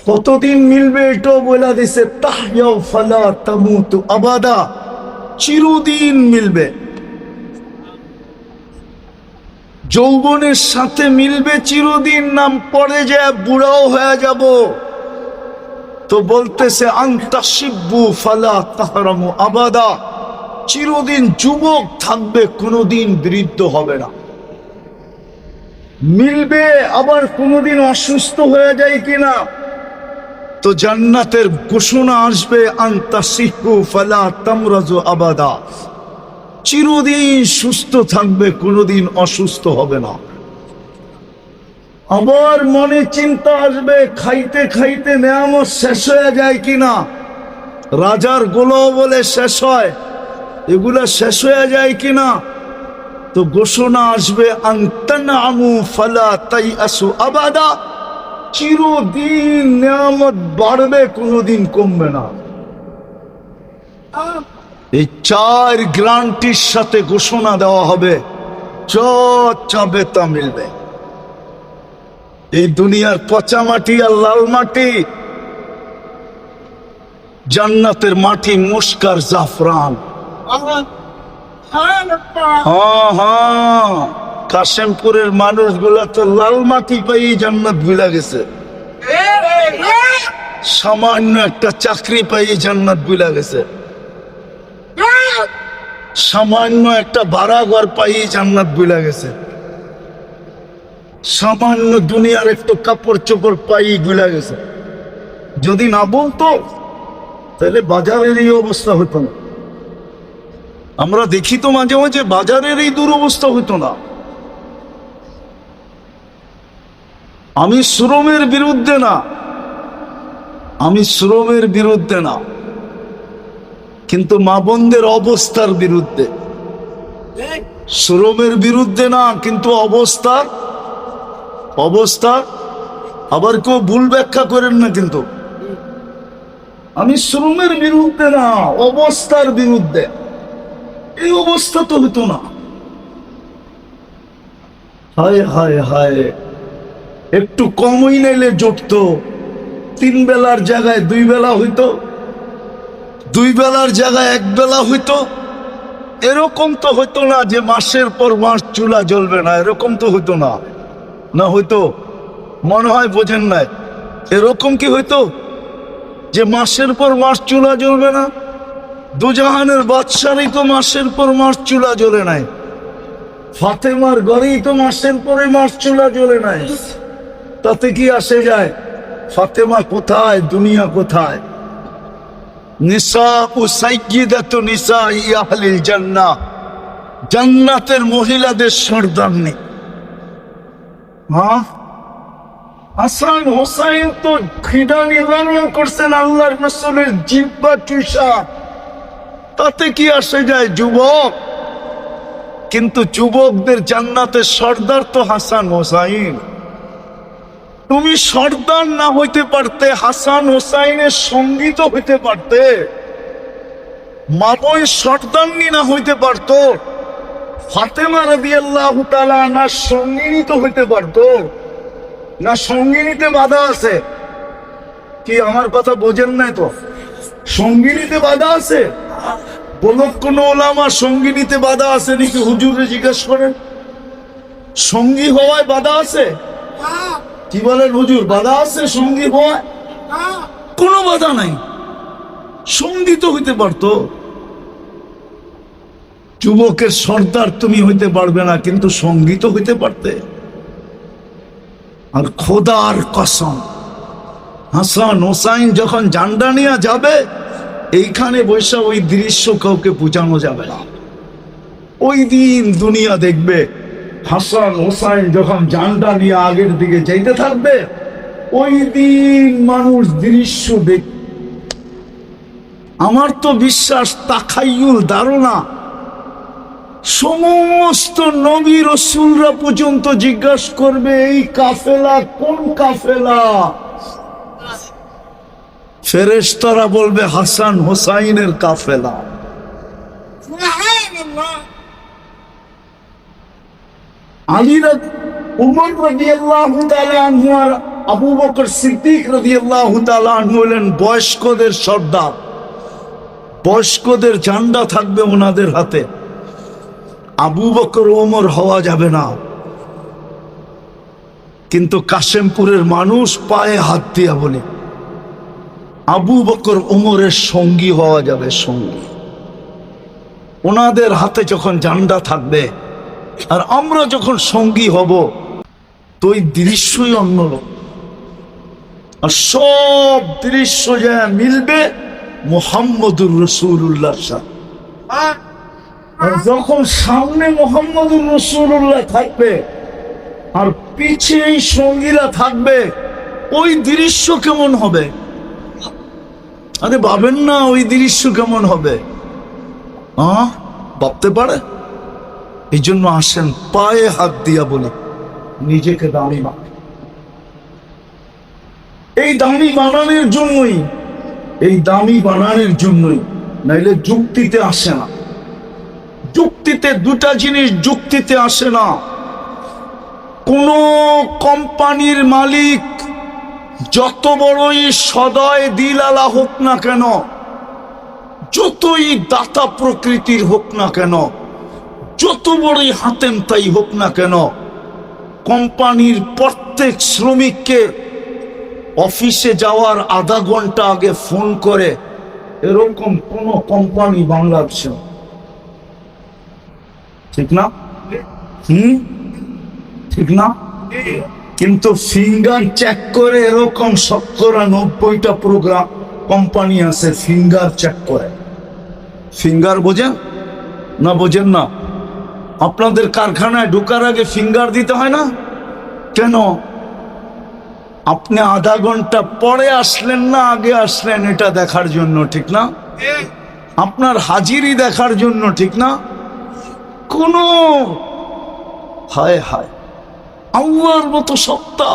কতদিন মিলবে এটাও বলে দিছে, তাহইয়াউ ফালা তামুতু আবাদা, চিরদিন মিলবে। যৌবনের সাথে মিলবে চিরদিন, নাম পরে যায় বুড়াও হয়ে যাব। তো বলতেছে আনতা শিব্বু ফালা তাহরামু আবাদা, চিরদিন যুবক থাকবে, কোনোদিন বৃদ্ধ হবে না। মিলবে, আবার কোনোদিন অসুস্থ হয়ে যায় কিনা? তো জান্নাতের ঘোষণা আসবে আনতা শিব্বু ফালা তামরাজু আবাদা, চিরদিন সুস্থ থাকবে, কোনোদিন অসুস্থ হবে না। আবার মনে চিন্তা আসবে, খাইতে খাইতে নেয়ামত শেষ হয়ে যায় কিনা? রাজার গোলাও বলে শেষ হয়, এগুলা শেষ হয়ে যায় কিনা? তো ঘোষণা আসবে আনতানআমু ফালা তাইআসু আবাদা, চিরদিন নেয়ামত বাড়বে, কোনোদিন কমবে না। এই 4 গ্যারান্টির সাথে ঘোষণা দেওয়া হবে, যা চাবে তা মিলবে। এই দুনিয়ার পচা মাটি আর লাল মাটি, জান্নাতের মাটি মুস্কার জাফরান। কাশেমপুরের মানুষগুলা তো লাল মাটি পাই জান্নাত ভুলা গেছে, সামান্য একটা চাকরি পাই জান্নাত ভুলা গেছে, সামান্য একটা ভাড়া ঘর পাই জান্নাত ভুলা গেছে, সামান্য দুনিয়ার একটু কাপড় চোপড় পাই ভুলা গেছে। যদি না বলতো তাহলে বাজারের এই অবস্থা হতো না। আমরা দেখি তো মাঝে মাঝে বাজারের এই দুরবস্থা হতো না। আমি শ্রমের বিরুদ্ধে না, আমি শ্রমের বিরুদ্ধে না, কিন্তু মা বোনদের অবস্থার বিরুদ্ধে। শ্রমের বিরুদ্ধে না, কিন্তু অবস্থা আবার কেউ ভুল ব্যাখ্যা করেন না, কিন্তু আমি শ্রমের বিরুদ্ধে না, অবস্থার বিরুদ্ধে। এই অবস্থা তো হতো না। হায় হায় হায়, একটু কমই নাইলে জুটতো, 3 বেলার জায়গায় 2 বেলা হইতো, 2 বেলার জায়গায় 1 বেলা হইতো। এরকম তো হইতো না যে মাসের পর মাস চুলা জ্বলবে না, এরকম তো হইতো না। না হইতো? মনে হয় বোঝেন নাই। এরকম কি হইতো যে মাসের পর মাস চুলা জ্বলবে না? দুজাহানের বাদশারই তো মাসের পর মাস চুলা জ্বলে নাই, ফাতেমার ঘরেই তো মাসের পরে মাস চুলা জ্বলে নাই। তাতে কি আসে যায়? ফাতেমা কোথায়, দুনিয়া কোথায়? নিসাউ সাইয়্যিদাতু নিসাই আহলিল জান্নাহ, জান্নাতের মহিলাদের সর্দারনি। হ্যাঁ, হাসান হোসাইন তো খিদা নিবারণ করছেন আল্লাহর রাসূলের জিহ্বা চুষা। তাতে কি আসে যায় যুবক? কিন্তু যুবকদের জান্নাতের সর্দার তো হাসান হোসাইন। তুমি সর্দার না হইতে পারতে, হাসান হোসাইনের সঙ্গী তো হইতে পারতে। মা বোন সর্দারনি না হইতে পারতো, ফাতেমা রাদিয়াল্লাহু তাআলা না সঙ্গিনী তো হইতে পারতো না? সঙ্গিনীতে বাধা আছে কি? আমার কথা বোঝেন নাই তো? সঙ্গিনীতে বাধা আছে? বলুক কোন ওলামা সঙ্গিনীতে বাধা আছে নাকি? হুজুরে জিজ্ঞেস করেন, সঙ্গী হওয়ায় বাধা আছে? কি বলেন হুজুর, বাধা আছে সঙ্গী হওয়ায়? কোনো বাধা নাই, সঙ্গী তো হইতে পারতো। যুবকের সর্দার তুমি হইতে পারবে না, কিন্তু সঙ্গী তো হইতে পারতে। আর খোদার কসম, হাসান হোসাইন যখন জান্ডা নিয়ে যাবে, এইখানে বৈশা ওই দৃশ্য কাউকে বোঝানো যাবে না। ওই দিন দুনিয়া দেখবে হাসান হোসাইন যখন জান্ডা নিয়ে আগের দিকে যাইতে থাকবে, ওই দিন মানুষ দৃশ্য দেখ। আমার তো বিশ্বাস, তাখাইয়ুল ধারণা, সমস্ত নবী রাসূলরা পর্যন্ত জিজ্ঞাসা করবে এই কাফেলা কোন কাফেলা? ফেরেশতারা বলবে হাসান হোসাইনের কাফেলা। আলী উমর রাদিয়াল্লাহু তাআলা আনহু আর আবু বকর সিদ্দিক রাদিয়াল্লাহু তাআলা আনহু হলেন বয়স্কদের সর্দার। বয়স্কদের ঝান্ডা থাকবে ওনাদের হাতে। আবু বকর ওমর হওয়া যাবে না। কিন্তু কাশেমপুরের মানুষ পায়ে হাত দিয়া বলে আবু বকর ওমরের সঙ্গী হওয়া যাবে, সঙ্গী। ওনাদের হাতে যখন ঝান্ডা থাকবে আর আমরা যখন সঙ্গী হব, তো ওই দৃশ্যই অন্যরকম। আর সব দৃশ্য যা মিলবে মুহাম্মদুর রাসূলুল্লাহর সাথে। আর যখন সামনে মুহাম্মদুর রাসূলুল্লাহ থাকবে আর পিছে এই সঙ্গীরা থাকবে, ওই দৃশ্য কেমন হবে? আরে ভাবেন না ওই দৃশ্য কেমন হবে? ভাবতে পারে? এই জন্য আসেন পায়ে হাত দিয়া বলি নিজেকে দামি বানান। এই দামি বানানোর জন্যই নাইলে যুক্তিতে আসে না। যুক্তিতে দুটা জিনিস যুক্তিতে আসে না। কোন কোম্পানির মালিক যত বড়ই সদয় দিলালা হোক না কেন, যতই দাতা প্রকৃতির হোক না কেন, যত বড়ই হাতেম তাই হোক না কেন, কোম্পানির প্রত্যেক শ্রমিককে অফিসে যাওয়ার আধা ঘন্টা আগে ফোন করে, এরকম কোন কোম্পানি বাংলাদেশে, ঠিক না? ঠিক না? কিন্তু ফিঙ্গার চেক করে এরকম 70-90টা প্রোগ্রাম কোম্পানি আছে ফিঙ্গার চেক করে। ফিঙ্গার বোঝেন না? বোঝেন না? আপনাদের কারখানায় ঢোকার আগে ফিঙ্গার দিতে হয় না কেন? আপনি আধা ঘন্টা পরে আসলেন না আগে আসলেন এটা দেখার জন্য, ঠিক না? আপনার হাজিরি দেখার জন্য, ঠিক না? কোন হায় হায়, আল্লাহর মতো সত্তা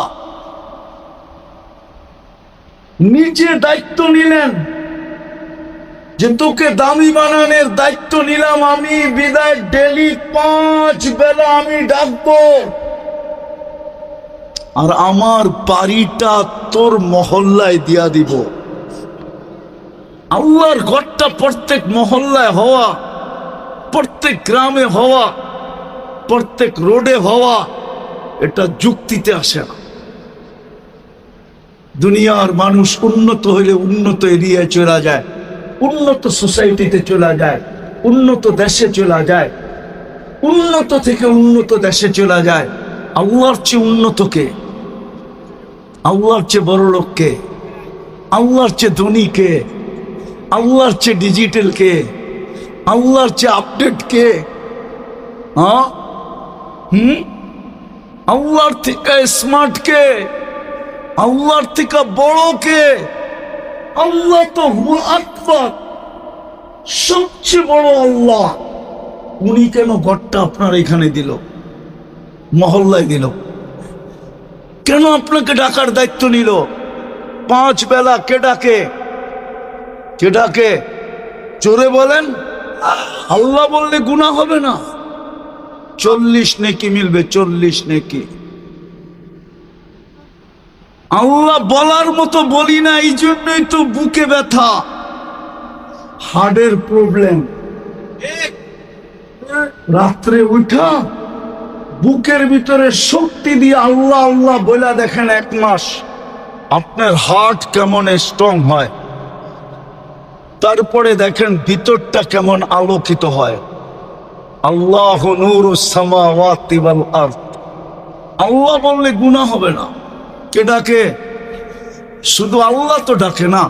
নিজে দায়িত্ব নিলেন যে তোকে দামি বানানোর দায়িত্ব নিলাম আমি, বিদায় ডেলি 5 বেলা আমি ডাকবো, আর আমার বাড়িটা তোর মহল্লায় দিয়া দিব। আল্লাহর ঘরটা প্রত্যেক মহল্লায় হওয়া, প্রত্যেক গ্রামে হওয়া, প্রত্যেক রোডে হওয়া, এটা যুক্তিতে আসে না। দুনিয়ার মানুষ উন্নত হইলে উন্নত এরিয়ায় চলে যায়, উন্নত সোসাইটিতে চলে যায়, উন্নত দেশে চলে যায়, উন্নত থেকে উন্নত দেশে চলে যায়। আল্লাহর চেয়ে উন্নত কে? আল্লাহর চেয়ে বড় লোক কে? আল্লাহর চেয়ে ধনী কে? আল্লাহর চেয়ে ডিজিটাল কে? আল্লাহর চেয়ে আপডেট কে? আল্লাহর থেকে স্মার্ট কে? আল্লাহর থেকে বড় কে? আল্লাহ তো হুল আকবার, সবচেয়ে বড় আল্লাহ। উনি কেন ঘরটা আপনার এখানে দিল, মহল্লায় দিল? কেন আপনাকে ডাকার দায়িত্ব নিল? 5 বেলা কে ডাকে? কে ডাকে? জোরে বলেন। আল্লাহ বললে গুনাহ হবে না, 40 নেকি মিলবে, 40 নেকি। আল্লাহ বলার মতো বলি না, এই জন্যই তো বুকে ব্যথা, হার্টের প্রবলেম। রাত্রে উঠা বুকের ভিতরে শক্তি দিয়ে আল্লাহ আল্লাহ বলে দেখেন 1 মাস আপনার হার্ট কেমন স্ট্রং হয়, তারপরে দেখেন ভিতরটা কেমন আলোকিত হয়। আল্লাহু নূরুস সামাওয়াতি ওয়াল আরদ। আল্লাহ বললে গুনাহ হবে না। কে ডাকে? শুধু আল্লাহ তো ডাকে না,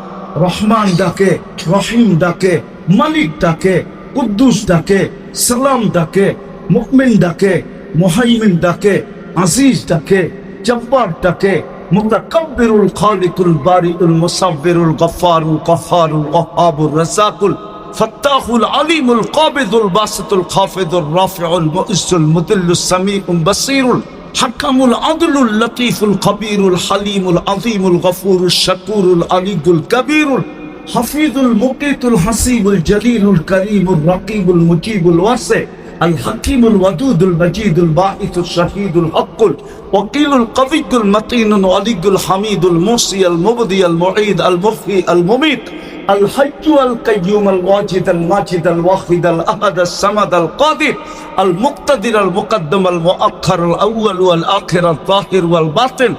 রহমান ডাকে, রহিম ডাকে, মালিক ডাকে, কুদ্দুস ডাকে, সালাম ডাকে, মুমিন ডাকে, মুহাইমিন ডাকে, আজিজ ডাকে, জব্বার ডাকে, মুতাকাব্বিরুল খালিকুল বারিউল মুসাব্বিরুল গফফারুল কহ্হারুল ওয়াহ্হাবুর রাজ্জাকুল ফাত্তাহুল আলিমুল কাবিদুল বাসিতুল খাফিদুর রাফিউল মুইজ্জুল মুদিল্লুস সামিউল বাসীরুল হাকামুল আদলুল লতীফুল খবীরুল হালিমুল আযীমুল গফুরুশ শাকুরুল আলিয়ুল কবীরুল হাফিজুল মুকিতুল হাসিবুল জলিলুল করিমুর রাকিবুল মুজিবুল ওয়াসি الحكيم الودود المجيد الباعث الشهيد الحق الوكيل القوي المتين الولي الحميد الموصي المبدي المعيد المحيي المميت الحي القيوم الواجد الماجد الواحد الأحد الصمد القادر المقتدر المقدم المؤخر الأول والآخر الظاهر والباطن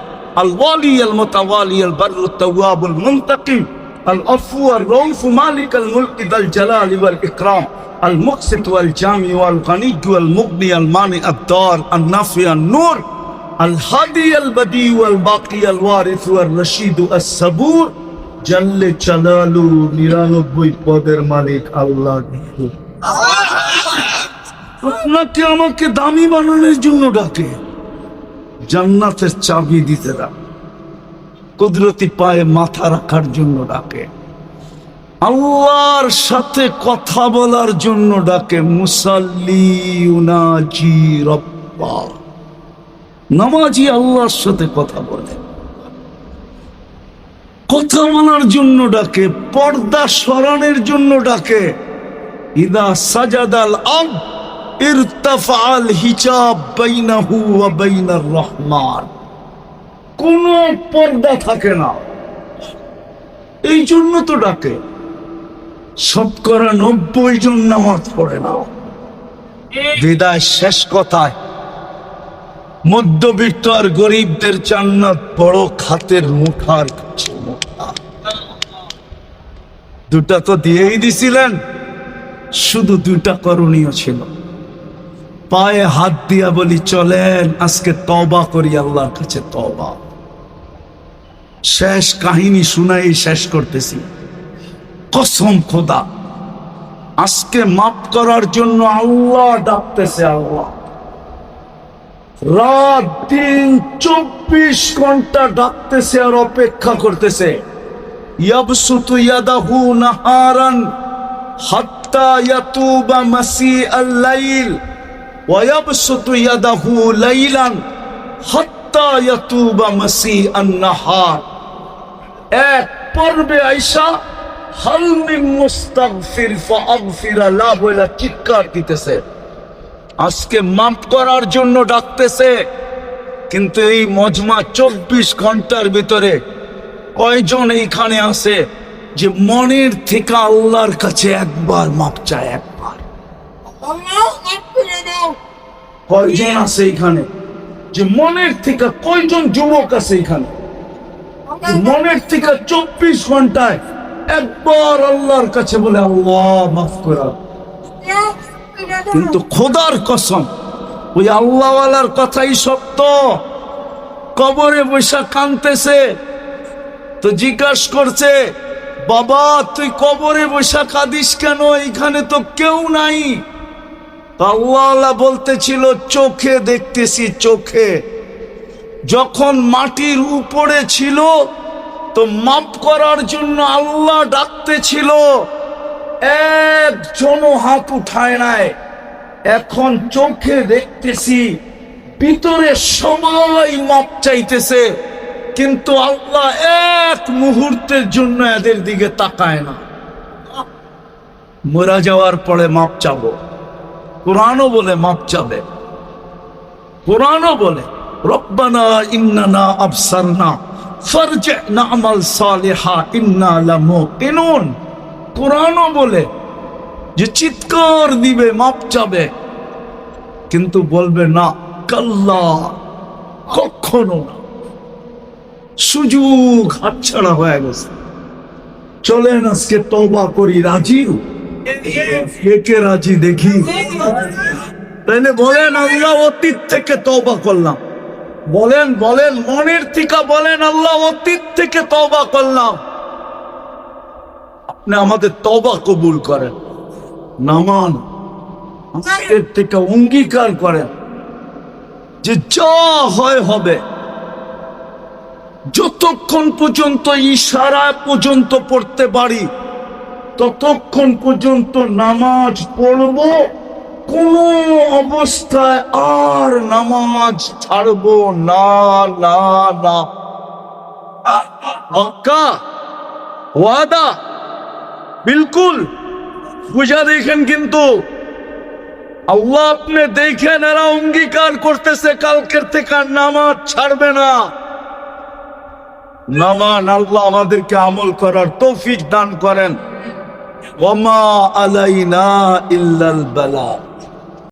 الوالي المتوالي البر التواب المنتقم العفو الرؤوف مالك الملك ذا الجلال والإكرام المقسط والجامع والغني والمغني المانع الدار النافع النور الهادي البديع والباقي الوارث والرشيد الصبور جل جلاله 99 পদের মালিক আল্লাহ। আপনাকে আমাকে দামি বানানোর জন্য ডাকে, জান্নাতের চাবি দিতে ডাকে, কুদরতি পায়ে মাথা রাখার জন্য ডাকে, আল্লাহর সাথে কথা বলার জন্য ডাকে। মুসাল্লি ইউনাজি রাব্বা, নামাজি আল্লাহর সাথে কথা বলে। কথা বলার জন্য ডাকে, পর্দা সরানোর জন্য ডাকে। ইদা সাজাদাল আব ইরতাফাল হিজাব বাইনাহু ওয়া বাইনার রহমান। কোনো পর্দা থাকে না, এই জন্য তো ডাকে। শতকরা 90 জন নামাজ পড়ে না। বিদায় শেষ কথায়, মধ্যবিত্ত আর গরিবদের জান্নাত বড় খাতের মুঠার কাছে মুঠা। দুটা তো দিয়েই দিছিলেন, শুধু দুটা করণীয় ছিল। পায়ে হাত দিয়া বলি চলেন আজকে তওবা করি আল্লাহর কাছে, তওবা। শেষ কাহিনী শুনাই শেষ করতেছি। কসম খোদা, আজকে মাফ করার জন্য আল্লাহ ডাকতেছে। আল্লাহ রাত দিন 24 ঘন্টা ডাকতেছে আর অপেক্ষা করতেছে। ইয়াবসুতু ইয়াদাহু নাহারান হাত্তা ইয়াতুবা মাসিআল লাইল ওয়া ইয়াবসুতু ইয়াদাহু লাইলান হাত্তা ইয়াতুবা মাসিআন নাহার। এক পর্বে আয়েশা হাল মিন মুস্তাগফির ফাগফির লা বলে চিৎকার দিতেছে। আজকে মাফ করার জন্য ডাকতেছে, কিন্তু এই মজমা 24 ঘন্টার ভিতরে কয়জন এইখানে আছে যে মনের থেকে আল্লাহর কাছে একবার মাপ চায়? একবার কয়জন আছে এখানে যে মনের থেকে? কয়জন যুবক আছে এখানে মনের থেকে 24 ঘন্টায় একবার আল্লাহর কাছে বলে আল্লাহ মাফ করা? কিন্তু খোদার কসম, ওই আল্লাহওয়ালার কথাই সত্য। কবরে বসে কাঁদতেছে, তো জিজ্ঞাসা করছে বাবা তুই কবরে বসে কাঁদিস কেন, এখানে তো কেউ নাই। আল্লাহওয়ালা বলতেছিল চোখে দেখতেছি, চোখে। যখন মাটির উপরে ছিল তো মাফ করার জন্য আল্লাহ ডাকতেছিল, একজনও হাত উঠায় নাই। এখন চোখে দেখতেছি, ভিতরে সবাই মাপ চাইতেছে, কিন্তু আল্লাহ এক মুহূর্তের জন্য এদের দিকে তাকায় না। মরা যাওয়ার পরে মাপ চাবো, কোরআনও বলে মাপ চাবে। কোরআনও বলে রব্বানা ইন্নানা আবসারনা ফারজি'না আমাল সালিহা ইন্না লামুকিনুন। কোরআনও বলে যে চিৎকার দিবে, মাপ চাবে, কিন্তু বলবে না, কাল্লা, কখনো না। সুযোগ হাতছাড়া হয়ে গেছে। চলেন আজকে তওবা করি। রাজি? কে রাজি দেখি? তাইলে বলেন আল্লাহ অতীত থেকে তওবা করলাম। বলেন বলেন, মনের থেকে বলেন আল্লাহ অতীত থেকে তওবা করলাম। আপনি আমাদের তওবা কবুল করেন, নামান এর থেকে অঙ্গীকার করেন যে যা হয় হবে। যতক্ষণ পর্যন্ত ইশারা পর্যন্ত পড়তে পারি ততক্ষণ পর্যন্ত নামাজ পড়ব, কোন অবস্থায় আর নামাজ ছাড়বো না, না, না। পাক্কা ওয়াদা, বিলকুল। বুঝা দেখেন, কিন্তু আল্লাহ আপনি দেখেন এরা অঙ্গীকার করতেছে কালকের থেকে নামাজ ছাড়বে না। নামান আল্লাহ আমাদেরকে আমল করার তৌফিক দান করেন। ওয়া মা আলাইনা ইল্লাল বালাগ।